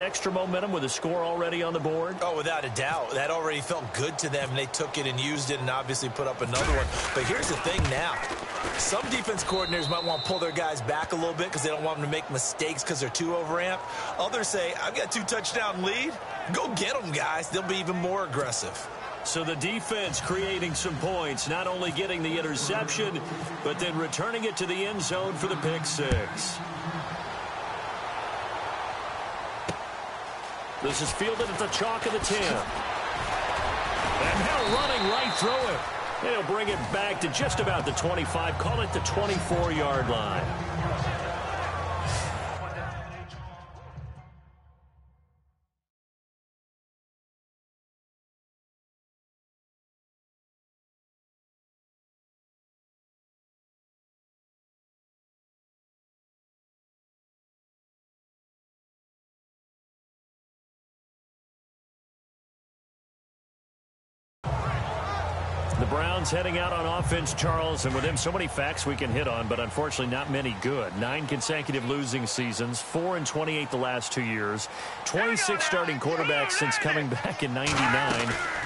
Extra momentum with a score already on the board? Oh, without a doubt. That already felt good to them. They took it and used it and obviously put up another one. But here's the thing now. Some defense coordinators might want to pull their guys back a little bit because they don't want them to make mistakes because they're too overamped. Others say, I've got 2-touchdown lead. Go get them, guys. They'll be even more aggressive. So the defense creating some points, not only getting the interception, but then returning it to the end zone for the pick six. This is fielded at the chalk of the 10. And now running right through it. And he'll bring it back to just about the 25. Call it the 24-yard line. The Browns heading out on offense, Charles, and with him so many facts we can hit on, but unfortunately not many good. 9 consecutive losing seasons, 4-28 the last 2 years, 26 starting quarterbacks since coming back in '99.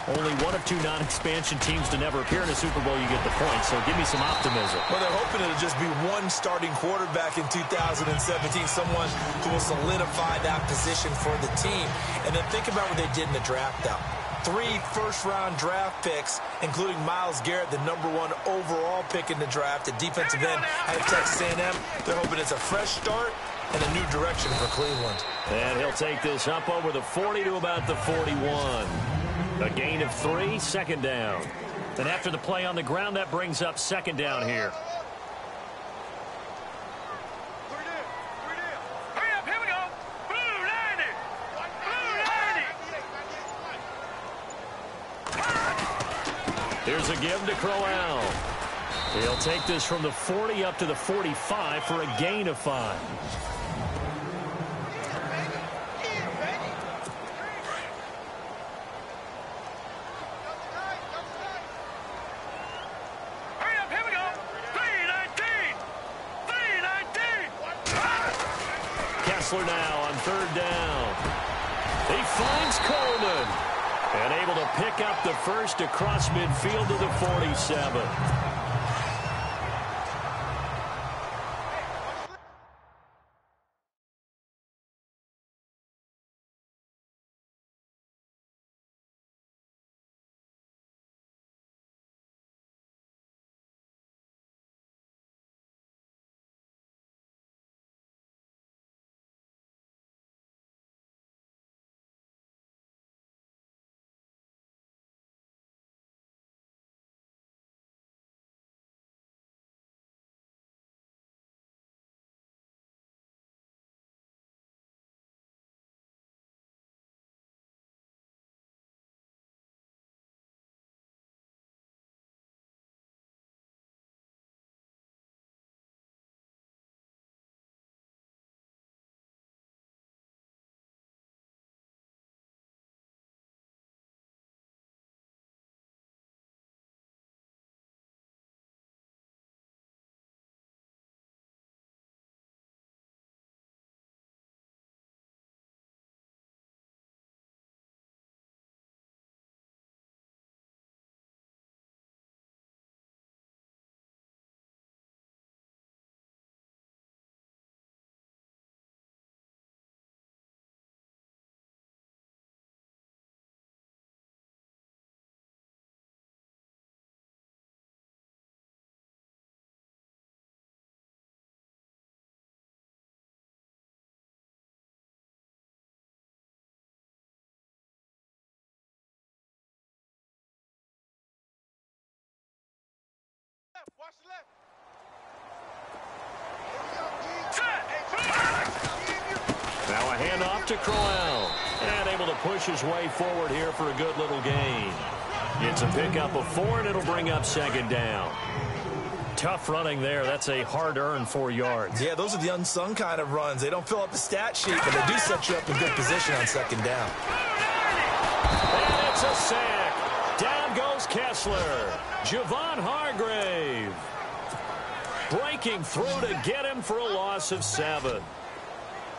Only one of 2 non-expansion teams to never appear in a Super Bowl. You get the point, so give me some optimism. Well, they're hoping it'll just be one starting quarterback in 2017, someone who will solidify that position for the team. And then think about what they did in the draft, though. 3 first-round draft picks, including Myles Garrett, the #1 overall pick in the draft, the defensive end out of Texas A&M. They're hoping it's a fresh start and a new direction for Cleveland. And he'll take this up over the 40 to about the 41. A gain of 3, second down. And after the play on the ground, that brings up second down here. Here's a give to Crowell. He'll take this from the 40 up to the 45 for a gain of 5. Kessler now on third down. He finds Coleman. And able to pick up the first across midfield to the 47. Watch the left. Now a handoff to Crowell. And able to push his way forward here for a good little gain. It's a pickup of 4, and it'll bring up second down. Tough running there. That's a hard-earned 4 yards. Yeah, those are the unsung kind of runs. They don't fill up the stat sheet, but they do set you up in good position on second down. And it's a sack. Down goes Kessler. Javon Hargrave breaking through to get him for a loss of 7.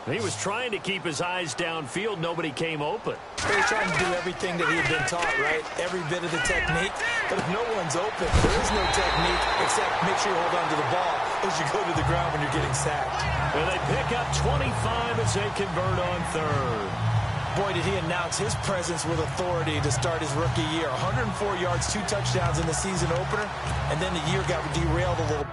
He was trying to keep his eyes downfield. Nobody came open. He's trying to do everything that he had been taught, right? Every bit of the technique. But if no one's open, there is no technique except make sure you hold on to the ball as you go to the ground when you're getting sacked. And they pick up 25 as they convert on third. Boy, did he announce his presence with authority to start his rookie year. 104 yards, 2 touchdowns in the season opener, and then the year got derailed a little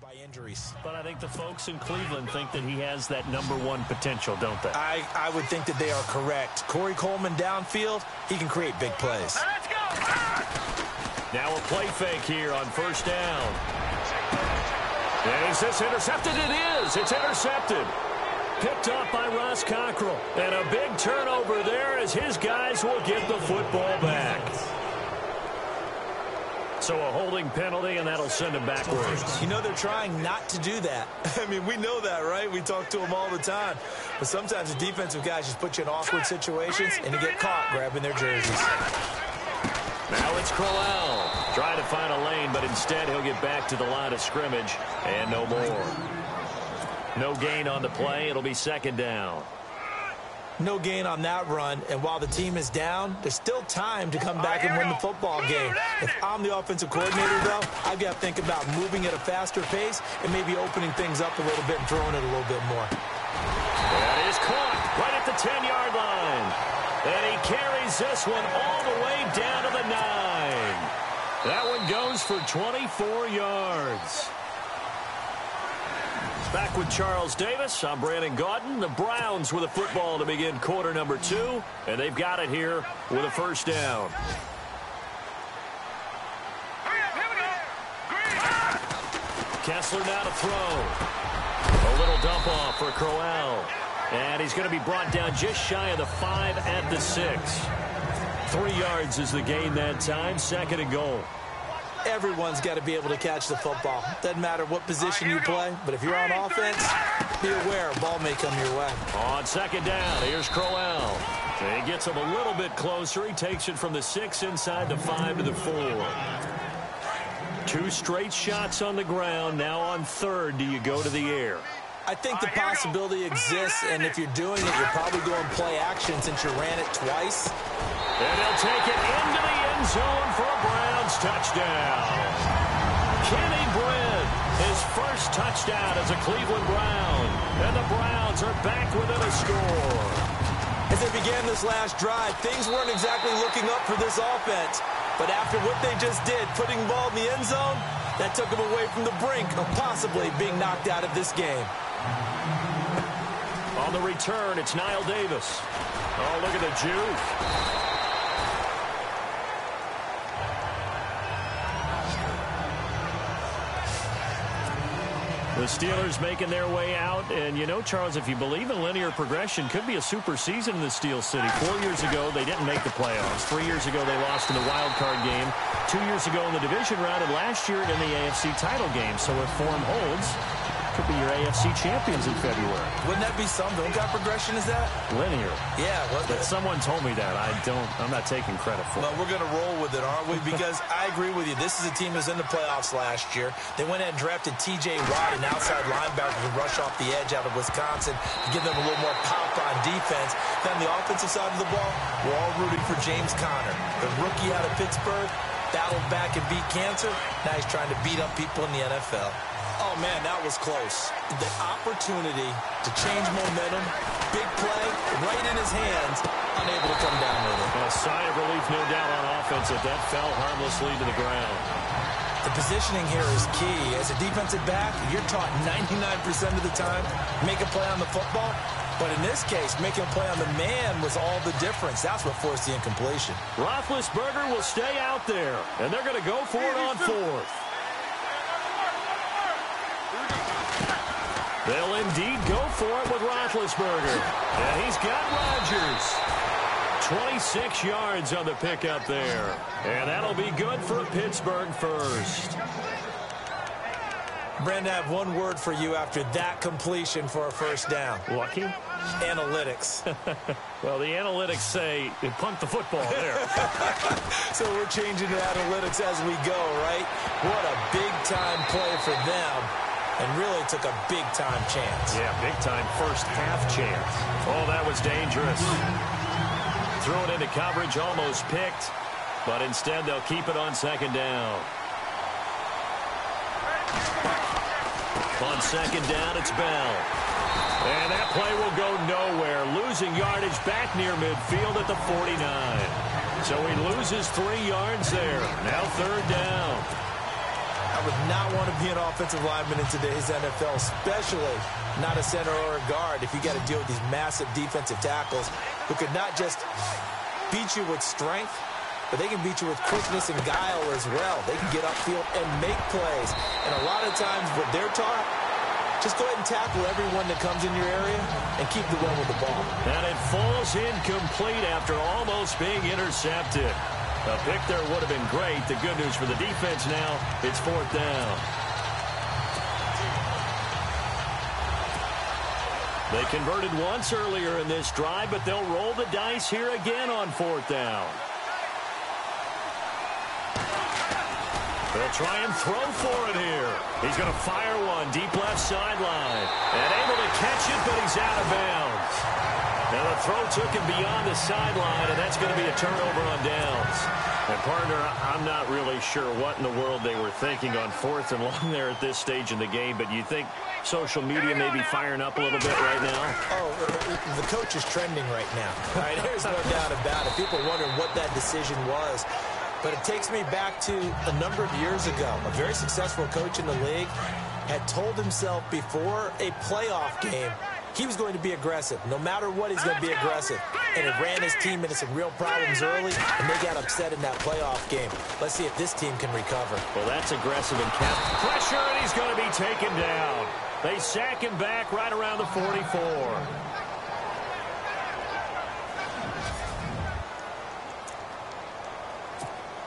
by injuries. But I think the folks in Cleveland think that he has that #1 potential, don't they? I would think that they are correct. Corey Coleman downfield, he can create big plays. Let's go! Now a play fake here on first down. And is this intercepted? It is. It's intercepted. Picked up by Ross Cockrell. And a big turnover there as his guys will get the football back. So a holding penalty, and that'll send him backwards. You know, they're trying not to do that. I mean, we know that, right? We talk to them all the time. But sometimes the defensive guys just put you in awkward situations, and you get caught grabbing their jerseys. Now it's Crowell. Trying to find a lane, but instead he'll get back to the line of scrimmage, and no more. No gain on the play. It'll be second down. No gain on that run, and while the team is down, there's still time to come back and win the football game. If I'm the offensive coordinator, though, I've got to think about moving at a faster pace and maybe opening things up a little bit and throwing it a little bit more. That is caught right at the 10-yard line. And he carries this one all the way down to the 9. That one goes for 24 yards. Back with Charles Davis. I'm Brandon Gaudin. The Browns with a football to begin quarter number 2. And they've got it here with a first down. Kessler now to throw. A little dump off for Crowell. And he's going to be brought down just shy of the 5 at the 6. 3 yards is the gain that time. Second and goal. Everyone's got to be able to catch the football. Doesn't matter what position you play, but if you're on offense, be aware a ball may come your way. On second down, here's Crowell. He gets him a little bit closer. He takes it from the 6 inside the 5 to the 4. 2 straight shots on the ground. Now on third, do you go to the air? I think the possibility exists, and if you're doing it, you're probably going play action since you ran it twice. And they'll take it into the end zone for a Browns touchdown. Kenny Britt, his first touchdown as a Cleveland Brown. And the Browns are back within a score. As they began this last drive, things weren't exactly looking up for this offense. But after what they just did, putting the ball in the end zone, that took them away from the brink of possibly being knocked out of this game. On the return, it's Niall Davis. Oh, look at the juke. The Steelers making their way out. And, you know, Charles, if you believe in linear progression, could be a super season in the Steel City. 4 years ago, they didn't make the playoffs. 3 years ago, they lost in the wild card game. 2 years ago in the division round, and last year in the AFC title game. So if form holds, could be your AFC champions in February. Wouldn't that be something? What kind of progression is that? Linear. Yeah. Well, but someone told me that. I'm not taking credit for it. Well, we're going to roll with it, aren't we? Because I agree with you. This is a team that was in the playoffs last year. They went ahead and drafted T.J. Watt, an outside linebacker who rush off the edge out of Wisconsin to give them a little more pop on defense. Then on the offensive side of the ball, we're all rooting for James Conner. The rookie out of Pittsburgh battled back and beat cancer. Now he's trying to beat up people in the NFL. Oh, man, that was close. The opportunity to change momentum, big play, right in his hands, unable to come down with it. A sigh of relief, no doubt, on offense if that fell harmlessly to the ground. The positioning here is key. As a defensive back, you're taught 99% of the time, make a play on the football. But in this case, making a play on the man was all the difference. That's what forced the incompletion. Roethlisberger will stay out there, and they're going to go for it on fourth. They'll indeed go for it with Roethlisberger. And he's got Rodgers. 26 yards on the pickup there. And that'll be good for a Pittsburgh first. Brandon, I have one word for you after that completion for a first down. Lucky? Analytics. Well, the analytics say they punt the football there. So we're changing to analytics as we go, right? What a big-time play for them. and really took a big-time chance. Yeah, big-time first-half chance. Oh, that was dangerous. Threw it into coverage, almost picked, but instead they'll keep it on second down. On second down, it's Bell. And that play will go nowhere, losing yardage back near midfield at the 49. So he loses 3 yards there. Now third down. I would not want to be an offensive lineman in today's NFL, especially not a center or a guard, if you got to deal with these massive defensive tackles who could not just beat you with strength, but they can beat you with quickness and guile as well. They can get upfield and make plays. And a lot of times what they're taught, just go ahead and tackle everyone that comes in your area and keep the run with the ball. And it falls incomplete after almost being intercepted. A pick there would have been great. The good news for the defense now, it's fourth down. They converted once earlier in this drive, but they'll roll the dice here again on fourth down. They'll try and throw for it here. He's going to fire one deep left sideline. And able to catch it, but he's out of bounds. Now the throw took him beyond the sideline, and that's going to be a turnover on downs. And, partner, I'm not really sure what in the world they were thinking on fourth and long there at this stage in the game, but you think social media may be firing up a little bit right now? Oh, the coach is trending right now. All right, there's no doubt about it. People wondering what that decision was. But it takes me back to a number of years ago. A very successful coach in the league had told himself before a playoff game he was going to be aggressive. No matter what, he's going to be aggressive. And it ran his team into some real problems early, and they got upset in that playoff game. Let's see if this team can recover. Well, that's aggressive and kept pressure, and he's going to be taken down. They sack him back right around the 44.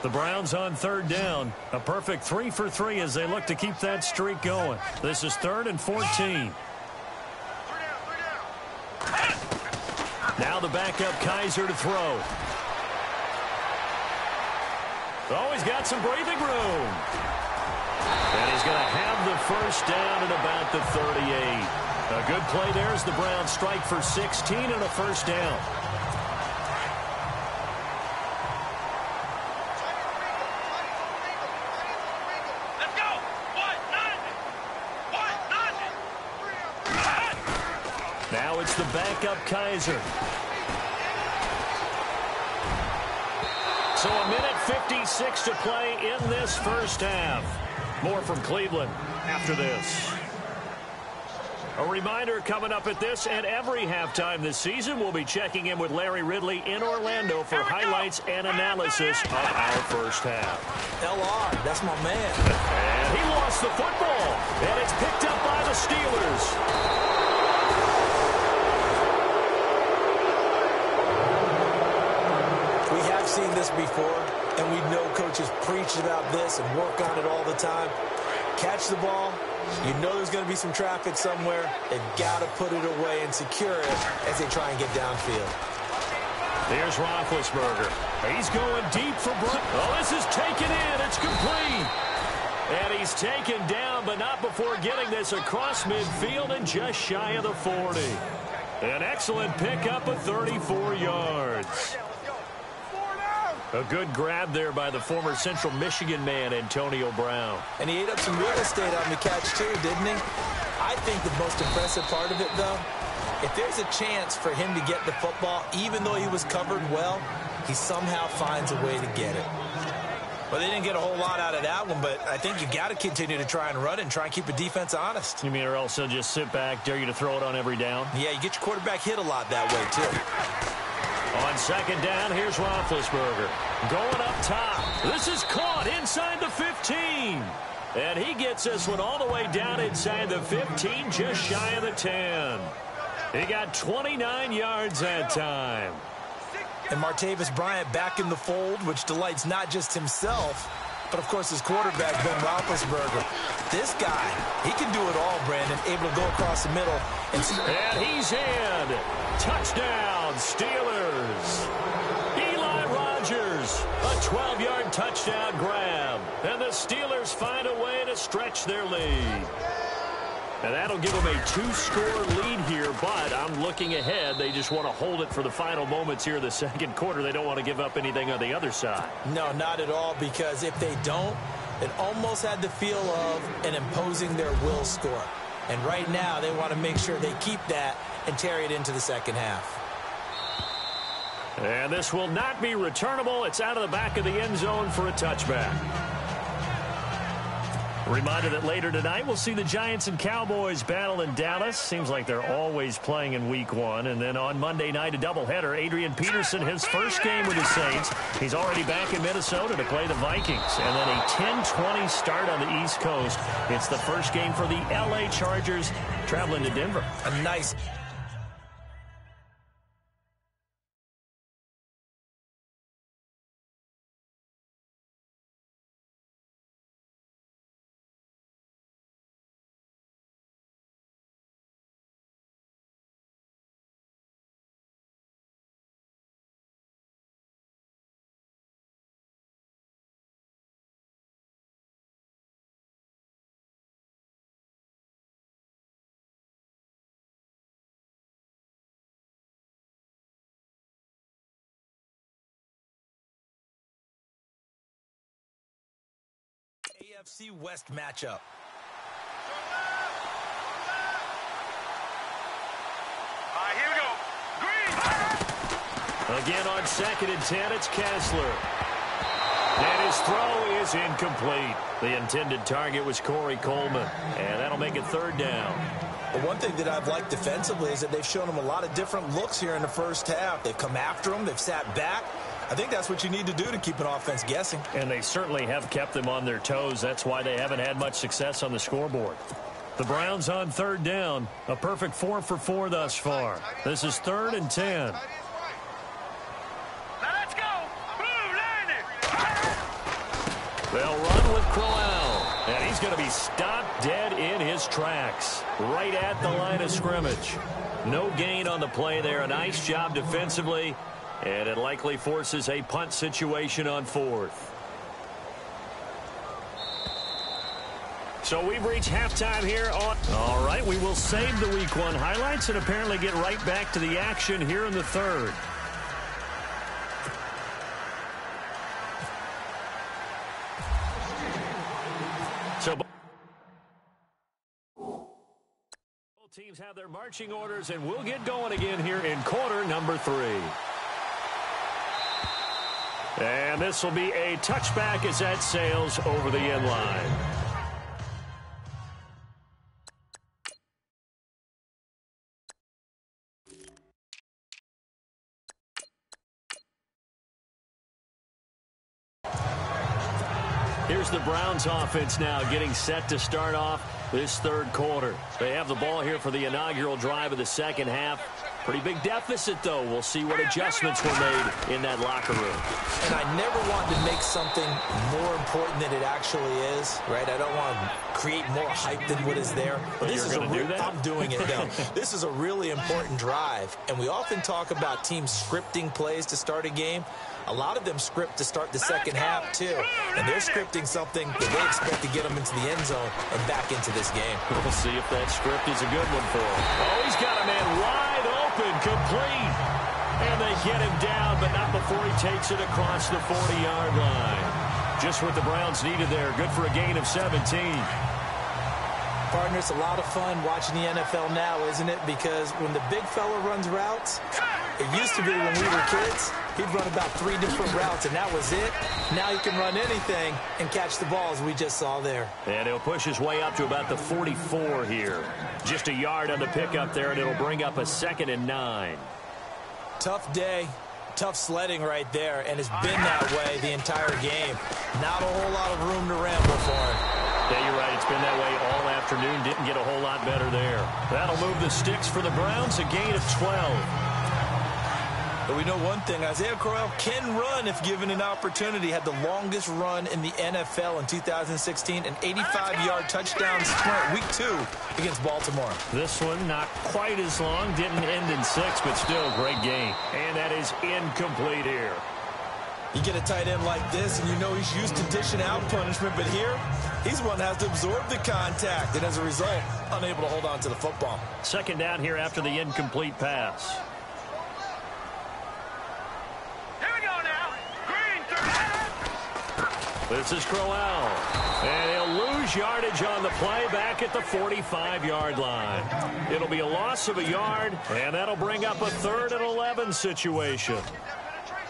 The Browns on third down. A perfect 3 for 3 as they look to keep that streak going. This is 3rd and 14. Now the backup Kaiser to throw. Oh, he's got some breathing room. And he's going to have the first down at about the 38. A good play there as the Browns strike for 16 and a first down. Now it's the backup Kaiser. So a minute 56 to play in this first half. More from Cleveland after this. A reminder coming up at this and every halftime this season, we'll be checking in with Larry Ridley in Orlando for highlights and analysis of our first half. LR, that's my man. And he lost the football. And it's picked up by the Steelers. Seen this before, and we know coaches preach about this and work on it all the time. Catch the ball, you know there's going to be some traffic somewhere. They've got to put it away and secure it as they try and get downfield. Here's Roethlisberger. He's going deep for Brook. Oh, this is taken in. It's complete. And he's taken down, but not before getting this across midfield and just shy of the 40. An excellent pickup of 34 yards. A good grab there by the former Central Michigan man, Antonio Brown. And he ate up some real estate on the catch, too, didn't he? I think the most impressive part of it, though, if there's a chance for him to get the football, even though he was covered well, he somehow finds a way to get it. Well, they didn't get a whole lot out of that one, but I think you got to continue to try and run and try and keep the defense honest. You mean or else they'll just sit back, dare you to throw it on every down? Yeah, you get your quarterback hit a lot that way, too. On second down, here's Roethlisberger. Going up top. This is caught inside the 15. And he gets this one all the way down inside the 15, just shy of the 10. He got 29 yards that time. And Martavis Bryant back in the fold, which delights not just himself, but, of course, his quarterback, Ben Roethlisberger. This guy, he can do it all, Brandon, able to go across the middle. And he's in. Touchdown, Steelers. Eli Rogers, a 12-yard touchdown grab. And the Steelers find a way to stretch their lead. And that'll give them a 2-score lead here, but I'm looking ahead. They just want to hold it for the final moments here in the second quarter. They don't want to give up anything on the other side. No, not at all, because if they don't, it almost had the feel of an imposing their will score. And right now, they want to make sure they keep that and carry it into the second half. And this will not be returnable. It's out of the back of the end zone for a touchback. Reminder that later tonight we'll see the Giants and Cowboys battle in Dallas. Seems like they're always playing in week 1. And then on Monday night, a doubleheader. Adrian Peterson, his first game with the Saints. He's already back in Minnesota to play the Vikings. And then a 10-20 start on the East Coast. It's the first game for the L.A. Chargers traveling to Denver. A nice... AFC West matchup. Here we go. Green. Again on 2nd and 10, it's Kessler. And his throw is incomplete. The intended target was Corey Coleman. And that'll make it 3rd down. But one thing that I've liked defensively is that they've shown them a lot of different looks here in the first half. They've come after them. They've sat back. I think that's what you need to do to keep an offense guessing. And they certainly have kept them on their toes. That's why they haven't had much success on the scoreboard. The Browns on 3rd down. A perfect 4 for 4 thus far. This is 3rd and 10. Let's go. Blue line. They'll run with Crowell. And he's going to be stopped dead in his tracks. Right at the line of scrimmage. No gain on the play there. A nice job defensively. And it likely forces a punt situation on 4th. So we've reached halftime here on... All right, we will save the Week 1 highlights and apparently get right back to the action here in the 3rd. So both teams have their marching orders, and we'll get going again here in quarter number 3. And this will be a touchback as that sails over the end line. Here's the Browns offense now getting set to start off this 3rd quarter. They have the ball here for the inaugural drive of the second half. Pretty big deficit, though. We'll see what adjustments were made in that locker room. And I never want to make something more important than it actually is, right? I don't want to create more hype than what is there. But this is going to do that? I'm doing it, though. This is a really important drive, and we often talk about teams scripting plays to start a game. A lot of them script to start the second half, too. And they're scripting something that they expect to get them into the end zone and back into this game. We'll see if that script is a good one for him. Oh, he's got a man wide open, complete. And they get him down, but not before he takes it across the 40-yard line. Just what the Browns needed there. Good for a gain of 17. Partner, it's a lot of fun watching the NFL now, isn't it? Because when the big fella runs routes, it used to be when we were kids, he'd run about 3 different routes, and that was it. Now he can run anything and catch the ball, as we just saw there. And he'll push his way up to about the 44 here. Just a yard on the pickup there, and it'll bring up a 2nd and 9. Tough day. Tough sledding right there, and it's been that way the entire game. Not a whole lot of room to ramble for him. Yeah, you're right. It's been that way all afternoon. Didn't get a whole lot better there. That'll move the sticks for the Browns, a gain of 12. But we know one thing, Isaiah Crowell can run if given an opportunity. Had the longest run in the NFL in 2016, an 85-yard touchdown sprint, week 2 against Baltimore. This one not quite as long, didn't end in 6, but still great game. And that is incomplete here. You get a tight end like this, and you know he's used to dishing out punishment, but here, he's one that has to absorb the contact, and as a result, unable to hold on to the football. Second down here after the incomplete pass. Here we go now. Green, 30. This is Crowell. And he'll lose yardage on the play back at the 45-yard line. It'll be a loss of a yard, and that'll bring up a 3rd and 11 situation.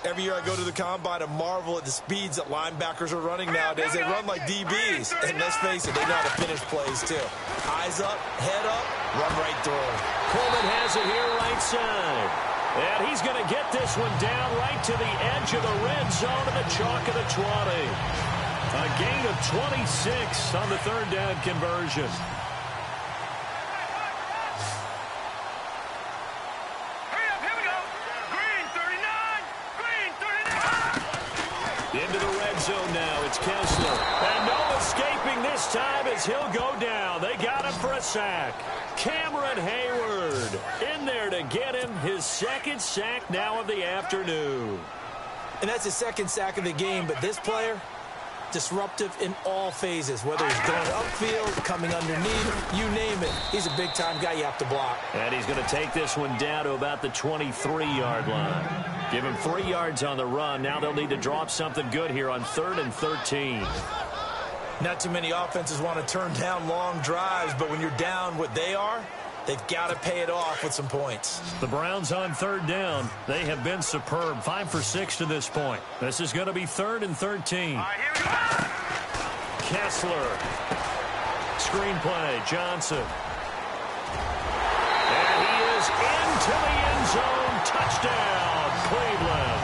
Every year I go to the combine and marvel at the speeds that linebackers are running nowadays. They run like DBs. And let's face it, they know how to finish plays too. Eyes up, head up, run right through them. Coleman has it here right side. And he's going to get this one down right to the edge of the red zone of the chalk of the 20. A gain of 26 on the 3rd down conversion. Into the red zone now. It's Kessler. And no escaping this time as he'll go down. They got him for a sack. Cameron Hayward in there to get him his 2nd sack now of the afternoon. And that's his 2nd sack of the game, but this player, disruptive in all phases, whether he's going upfield, coming underneath, you name it. He's a big-time guy you have to block. And he's going to take this one down to about the 23-yard line. Give him 3 yards on the run. Now they'll need to drop something good here on 3rd and 13. Not too many offenses want to turn down long drives, but when you're down what they are, they've got to pay it off with some points. The Browns on 3rd down. They have been superb. 5 for 6 to this point. This is going to be 3rd and 13. Kessler. Screenplay. Johnson. And he is into the end zone. Touchdown, Cleveland.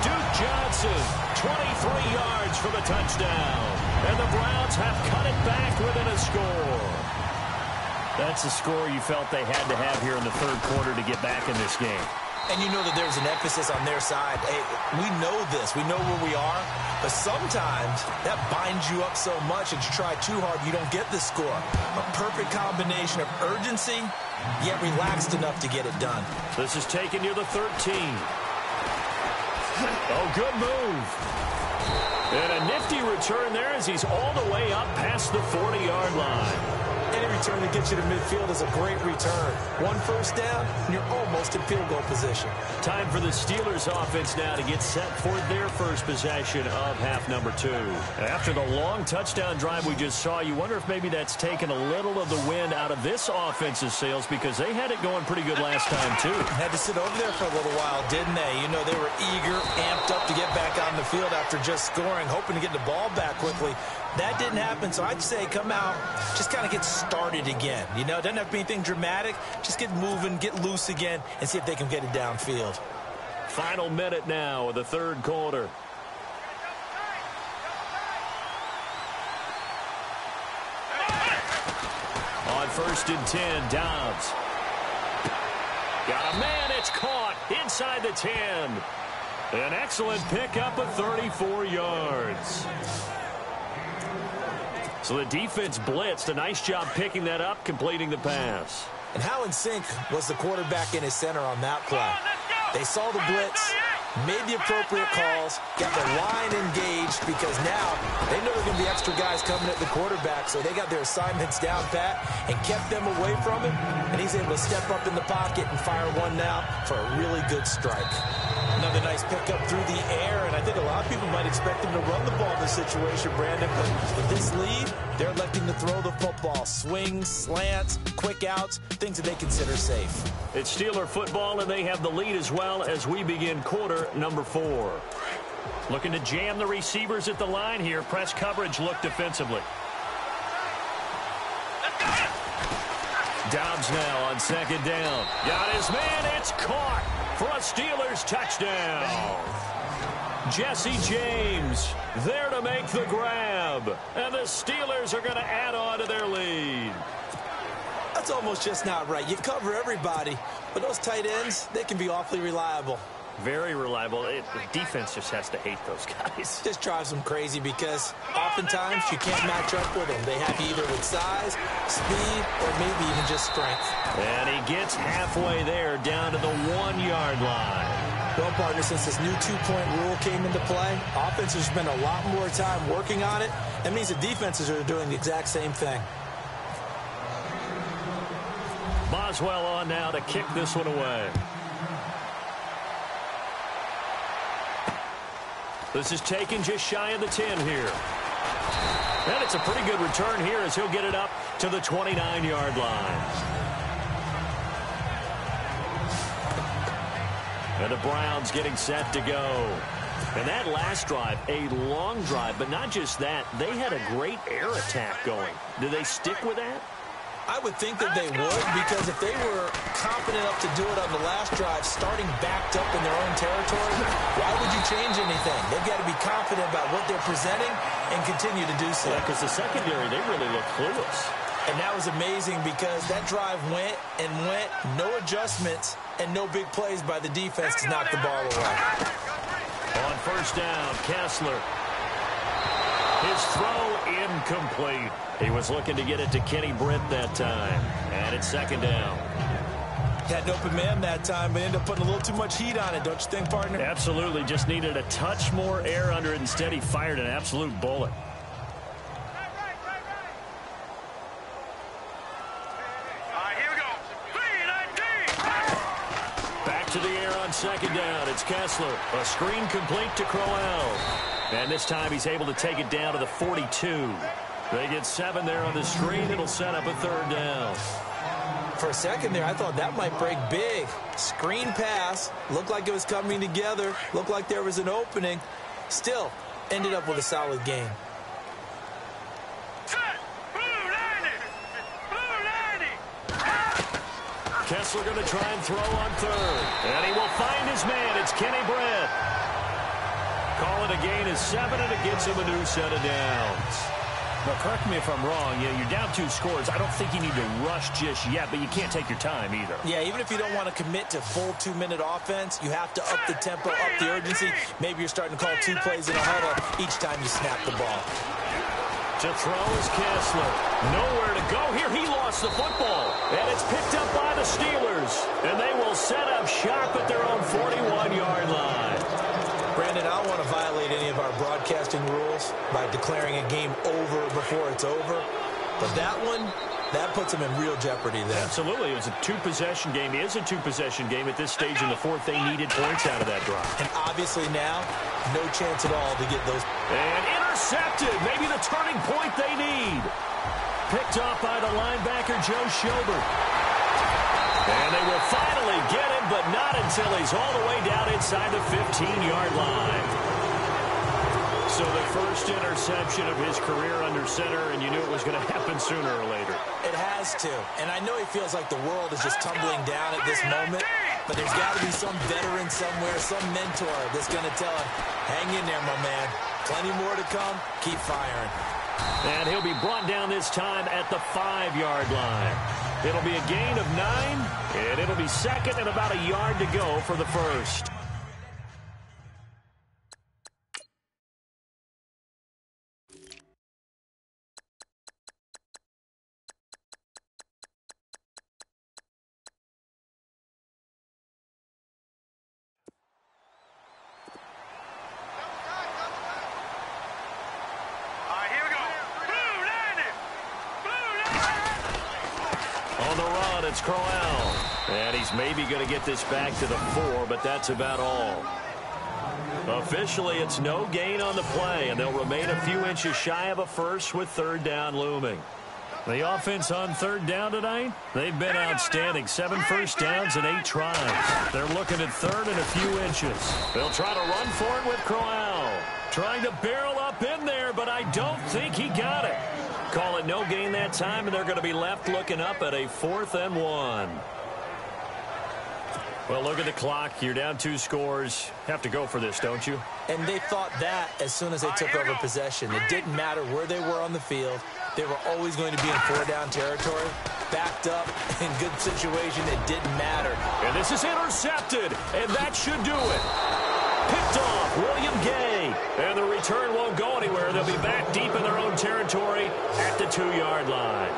Duke Johnson, 23 yards for the touchdown. And the Browns have cut it back within a score. That's the score you felt they had to have here in the 3rd quarter to get back in this game. And you know that there's an emphasis on their side. Hey, we know this. We know where we are. But sometimes that binds you up so much that you try too hard, you don't get the score. A perfect combination of urgency, yet relaxed enough to get it done. This is taken near the 13. Oh, good move. And a nifty return there as he's all the way up past the 40-yard line. Any return that gets you to midfield is a great return. 1 first down, and you're almost in field goal position. Time for the Steelers offense now to get set for their first possession of half number 2. After the long touchdown drive we just saw, you wonder if maybe that's taken a little of the wind out of this offense's sails because they had it going pretty good last time too. Had to sit over there for a little while, didn't they? You know, they were eager, amped up to get back on the field after just scoring, hoping to get the ball back quickly. That didn't happen, so I'd say come out, just kind of get started again. You know, it doesn't have to be anything dramatic. Just get moving, get loose again, and see if they can get it downfield. Final minute now of the 3rd quarter. On 1st and 10, Dobbs. Got a man, it's caught inside the 10. An excellent pickup of 34 yards. So the defense blitzed. A nice job picking that up, completing the pass. And how in sync was the quarterback in his center on that play? They saw the blitz, made the appropriate calls, got the line engaged because now they know there are going to be extra guys coming at the quarterback, so they got their assignments down pat and kept them away from him, and he's able to step up in the pocket and fire one now for a really good strike. Another nice pickup through the air, and I think a lot of people might expect him to run the ball in this situation, Brandon, but with this lead, they're electing to throw the football. Swings, slants, quick outs, things that they consider safe. It's Steeler football, and they have the lead as well as we begin quarter number 4. Looking to jam the receivers at the line here. Press coverage look defensively. Dobbs now on 2nd down. Got his man. It's caught for a Steelers touchdown. Jesse James there to make the grab. And the Steelers are going to add on to their lead. That's almost just not right. You cover everybody, but those tight ends, they can be awfully reliable. Very reliable. The defense just has to hate those guys. Just drives them crazy because oftentimes you can't match up with them. They have you either with size, speed, or maybe even just strength. And he gets halfway there down to the 1-yard line. Well, partner, since this new two-point rule came into play, offenses spend a lot more time working on it. That means the defenses are doing the exact same thing. Boswell on now to kick this one away. This is taken just shy of the 10 here. And it's a pretty good return here as he'll get it up to the 29-yard line. And the Browns getting set to go. And that last drive, a long drive, but not just that. They had a great air attack going. Do they stick with that? I would think that they would, because if they were confident enough to do it on the last drive, starting backed up in their own territory, why would you change anything? They've got to be confident about what they're presenting and continue to do so. Yeah, because the secondary, they really look clueless. And that was amazing because that drive went and went, no adjustments, and no big plays by the defense to knock the ball away. On first down, Kessler. His throw incomplete. He was looking to get it to Kenny Britt that time. And it's second down. Had an open man that time, but ended up putting a little too much heat on it, don't you think, partner? Absolutely. Just needed a touch more air under it. Instead, he fired an absolute bullet. Back to the air on second down. It's Kessler. A screen complete to Crowell. And this time he's able to take it down to the 42. They get 7 there on the screen. It'll set up a third down. For a second there, I thought that might break big. Screen pass. Looked like it was coming together. Looked like there was an opening. Still, ended up with a solid game. Kessler going to try and throw on third. And he will find his man. It's Kenny Britt. Call it a gain of 7, and it gets him a new set of downs. Now, correct me if I'm wrong. You're down 2 scores. I don't think you need to rush just yet, but you can't take your time either. Yeah, even if you don't want to commit to full 2-minute offense, you have to up the tempo, up the urgency. Maybe you're starting to call 2 plays in a huddle each time you snap the ball. To throw is Kessler. Nowhere to go here. He lost the football. And it's picked up by the Steelers. And they will set up shop at their own 41-yard line. Brandon, I don't want to violate any of our broadcasting rules by declaring a game over before it's over. But that one, that puts them in real jeopardy there. Absolutely. It was a 2-possession game. It is a 2-possession game at this stage in the fourth. They needed points out of that drive. And obviously now, no chance at all to get those. And intercepted. Maybe the turning point they need. Picked off by the linebacker, Joe Schobert. And they will finally get him, but not until he's all the way down inside the 15-yard line. So the first interception of his career under center, and you knew it was going to happen sooner or later. It has to. And I know he feels like the world is just tumbling down at this moment, but there's got to be some veteran somewhere, some mentor that's going to tell him, hang in there, my man. Plenty more to come. Keep firing. And he'll be brought down this time at the 5-yard line. It'll be a gain of 9, and it'll be second and about a yard to go for the first. It's Crowell. And he's maybe going to get this back to the 4, but that's about all. Officially, it's no gain on the play, and they'll remain a few inches shy of a first with third down looming. The offense on third down tonight, they've been outstanding. 7 first downs and 8 tries. They're looking at third and a few inches. They'll try to run for it with Crowell. Trying to barrel up in there, but I don't think he got it. Call it no gain that time, and they're going to be left looking up at a 4th and 1. Well, look at the clock. You're down 2 scores. Have to go for this, don't you? And they thought that as soon as they took over possession. It didn't matter where they were on the field. They were always going to be in 4-down territory. Backed up, in good situation, it didn't matter. And this is intercepted, and that should do it. Picked off, William Gay. And the return won't go anywhere. They'll be back deep in their own territory at the 2-yard line.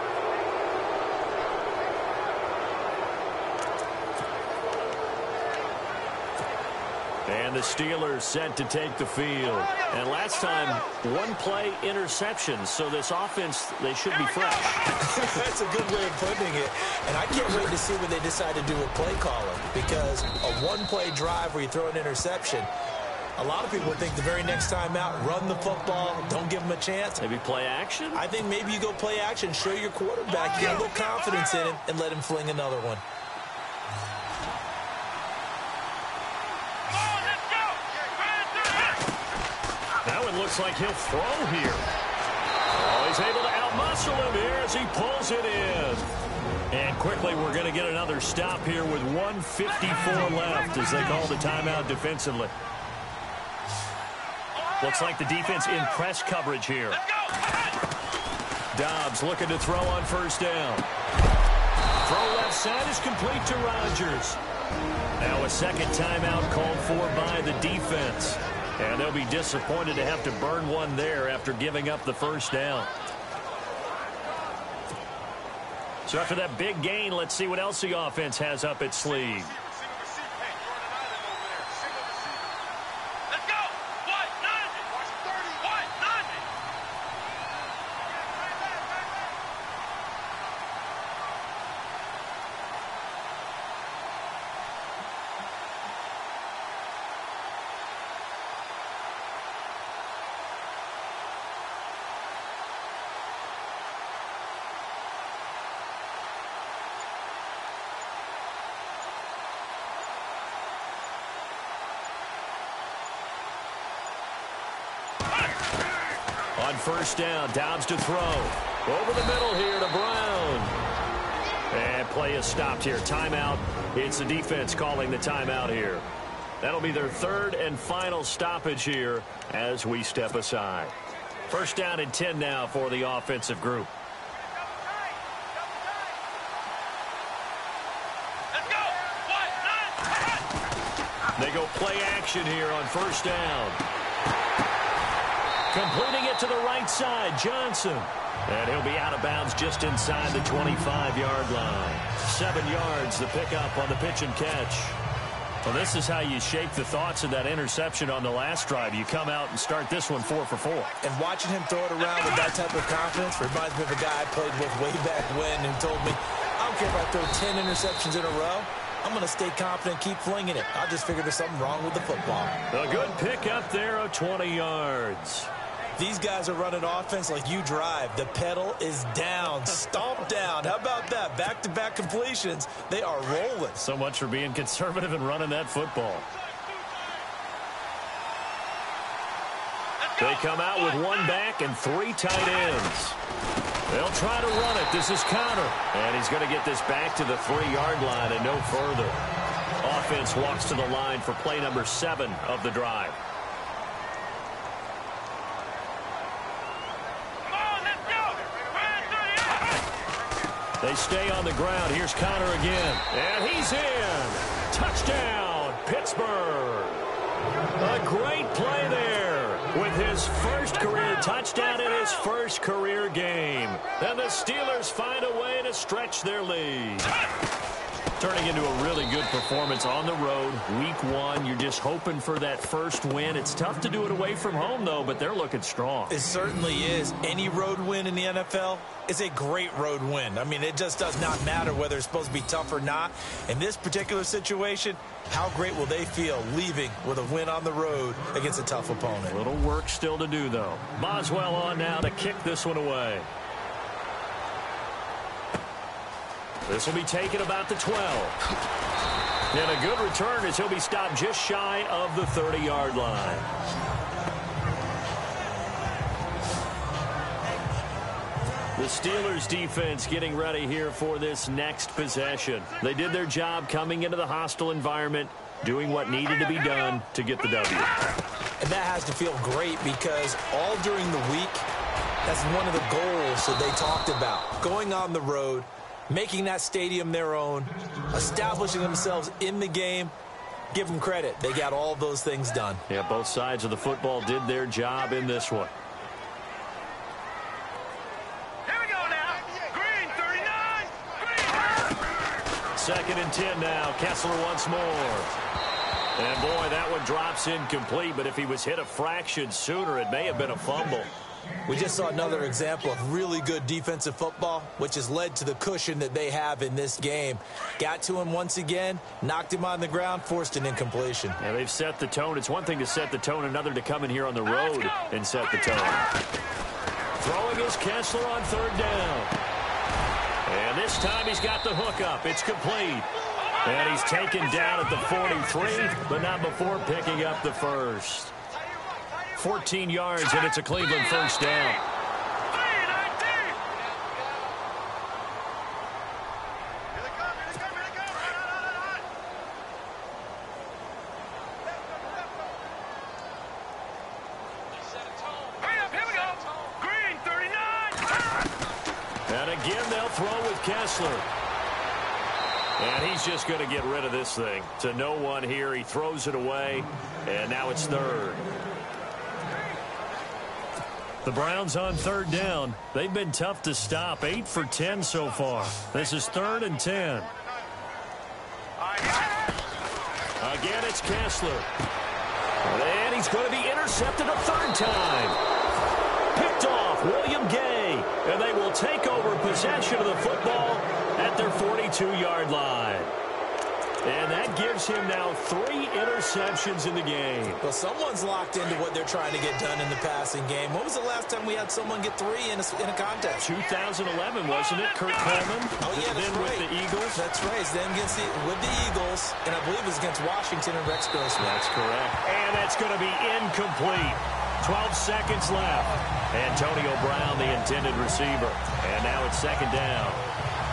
And the Steelers set to take the field. And last time, one-play interception. So this offense, they should be fresh. That's a good way of putting it. And I can't wait to see what they decide to do with play calling. Because a one-play drive where you throw an interception, a lot of people would think the very next time out, run the football, don't give them a chance. Maybe play action? I think maybe you go play action, show your quarterback, get a little confidence in him, and let him fling another one. Now it looks like he'll throw here. Oh, he's able to outmuscle him here as he pulls it in. And quickly we're going to get another stop here with 1:54 left as they call the timeout defensively. Looks like the defense in press coverage here. Dobbs looking to throw on first down. Throw left side is complete to Rodgers. Now a second timeout called for by the defense. And they'll be disappointed to have to burn one there after giving up the first down. So after that big gain, let's see what else the offense has up its sleeve. On first down, Dobbs to throw. Over the middle here to Brown. And play is stopped here. Timeout. It's the defense calling the timeout here. That'll be their third and final stoppage here as we step aside. First down and 10 now for the offensive group. They go play action here on first down. Completing it to the right side, Johnson. And he'll be out of bounds just inside the 25-yard line. 7 yards, the pickup on the pitch and catch. Well, this is how you shape the thoughts of that interception on the last drive. You come out and start this one 4 for 4. And watching him throw it around with that type of confidence reminds me of a guy I played with way back when who told me, I don't care if I throw 10 interceptions in a row. I'm going to stay confident, keep flinging it. I just figured there's something wrong with the football. A good pickup there of 20 yards. These guys are running offense like you drive. The pedal is down, stomp down. How about that? Back-to-back completions. They are rolling. So much for being conservative and running that football. They come out with one back and 3 tight ends. They'll try to run it. This is Connor. And he's going to get this back to the 3-yard line and no further. Offense walks to the line for play number 7 of the drive. They stay on the ground. Here's Connor again. And he's in. Touchdown, Pittsburgh. A great play there with his first career touchdown in his first career game. And the Steelers find a way to stretch their lead. Turning into a really good performance on the road. Week 1, you're just hoping for that first win. It's tough to do it away from home, though, but they're looking strong. It certainly is. Any road win in the NFL is a great road win. I mean, it just does not matter whether it's supposed to be tough or not. In this particular situation, how great will they feel leaving with a win on the road against a tough opponent? A little work still to do, though. Boswell on now to kick this one away. This will be taken about the 12. And a good return as he'll be stopped just shy of the 30-yard line. The Steelers defense getting ready here for this next possession. They did their job coming into the hostile environment, doing what needed to be done to get the W. And that has to feel great because all during the week, that's one of the goals that they talked about. Going on the road, making that stadium their own, establishing themselves in the game. Give them credit. They got all those things done. Yeah, both sides of the football did their job in this one. Here we go now. Green 39. Green. 2nd and 10 now. Kessler once more. And, boy, that one drops incomplete, but if he was hit a fraction sooner, it may have been a fumble. We just saw another example of really good defensive football, which has led to the cushion that they have in this game. Got to him once again, knocked him on the ground, forced an incompletion. Yeah, they've set the tone. It's one thing to set the tone, another to come in here on the road and set the tone. Throwing is Kessler on third down. And this time he's got the hook up. It's complete. And he's taken down at the 43, but not before picking up the first. 14 yards, and it's a Cleveland first down. And again, they'll throw with Kessler. And he's just going to get rid of this thing. To no one here. He throws it away, and now it's third. The Browns on third down. They've been tough to stop. 8 for 10 so far. This is 3rd and 10. Again, it's Kessler. And he's going to be intercepted a third time. Picked off William Gay. And they will take over possession of the football at their 42-yard line. And that gives him now 3 interceptions in the game. Well, someone's locked into what they're trying to get done in the passing game. When was the last time we had someone get 3 in a contest? 2011, wasn't it? Kurt Coleman? Oh, yeah, that's then right. With the Eagles? That's right. Then with the Eagles, and I believe it was against Washington and Rex Grossman. That's correct. And that's going to be incomplete. 12 seconds left. Antonio Brown, the intended receiver. And now it's 2nd down.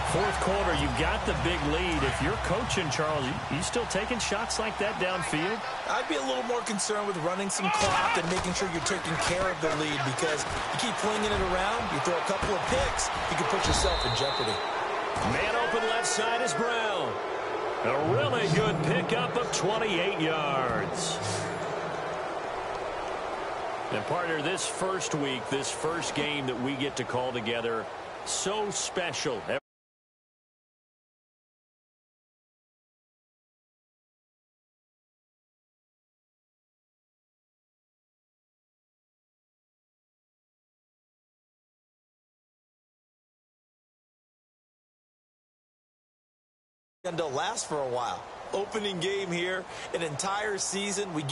4th quarter, you've got the big lead. If you're coaching, Charles, you still taking shots like that downfield? I'd be a little more concerned with running some clock and making sure you're taking care of the lead, because you keep flinging it around, you throw a couple of picks, you can put yourself in jeopardy. Man open left side is Brown. A really good pickup of 28 yards. And partner, this first week, this first game that we get to call together, so special. And to last for a while. Opening game here, an entire season. We